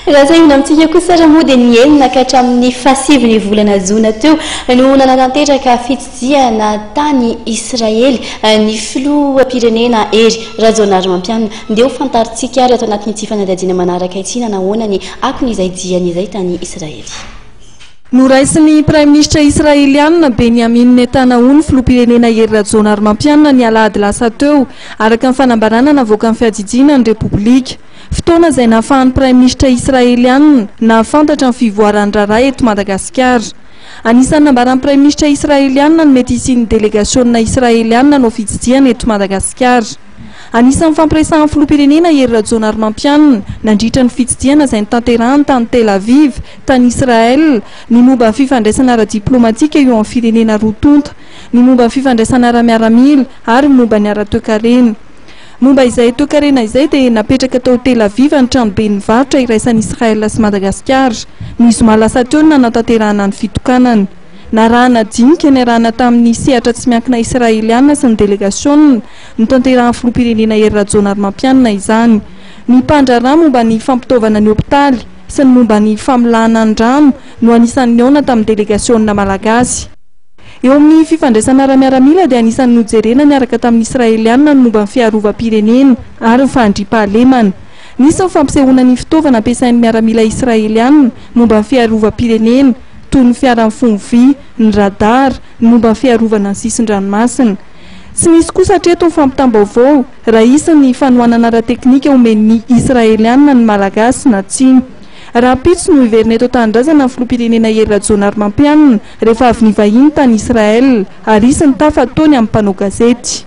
raha zay amintsika kosa raha moa dia nienina ka hatramin'ny fahasiviny volana jona teo no nanantanteraka fitsidiana tany Israely ny filoham-pirenena ery Rajonary Mampianina dia ho fantaritsika ary ato anatin'ity fanadihadiana manaraka ity nahoana ny akon'izay diany izay tany Israely. Noraisiny Prime Ministre israeliana Benyamin Netanyahu ny filoham-pirenena ery Rajonary Mampianina ny alahady lasa teo araka ny fanambarana navoaka ny fiadidiana ny Repoblika. Fotoana izay nahafahan'ny Prime Ministre israeliana nahafantatra ny fivoaran'ny raharaha eto Madagasikara. Anisan'ny nambaran'ny Prime Ministre israeliana ny mety hisian'ny délégation israeliana no fitsidiana eto Madagasikara. Anisan'ny fampiresahan'ny filoham-pirenena ery Rajonary Mampianina nandritra ny fitsidiana izay nitanterahany tany Tel Aviv tany Israel ny momba ny fifandraisana ara-diplomatika eo amin'ny firenena roa tonta, ny momba ny fifandraisana ara-miaramila ary momba ny ara-toekarena. Momba izay toekarena izay dia napetraka tao Tel Aviv ny tranobe ny varotra iraisan'ny Israel sy Madagasikara. Ny zoma lasa teo no nanatanterahana ny fitokanana. Narahana dinika niarahana tamin'ny sehatra tsy miankina israeliana sy ny délégation ny tanterahan'ny filoham-pirenena ery Rajonary Mampianina izany. Ny mpandraharaha momba ny fampitaovana ny hopitaly sy ny momba ny familahana ny rano no anisan'ny niaona tamin'ny délégation malagasy. Eo amin'ny fifandraisana ara-miaramila dia anisan'ny nojerena niaraka tamin'ny israeliana ny momba ny fiarovam-pirenena ary ny fahandriam-pahalemana. Nisy ny fampisehoana ny fitaovana ampiasain'ny miaramila israeliana momba ny fiarovam-pirenena toy ny fiara mifono-vy, ny radar, ny momba ny fiarovana ny sisin-dranomasina. Tsy misy kosa hatreto ny fampitam-baovao raha isan'ny fanohanana ara-teknika omen'ny israeliana ny malagasy na tsia. Raha pitso no iverina eto an-tanindrazana ny filoham-pirenena ery Rajonary Mampianina rehefa avy nivahiny tany Israel ary isan'ny tafa ataony amin'ny mpanao gazety.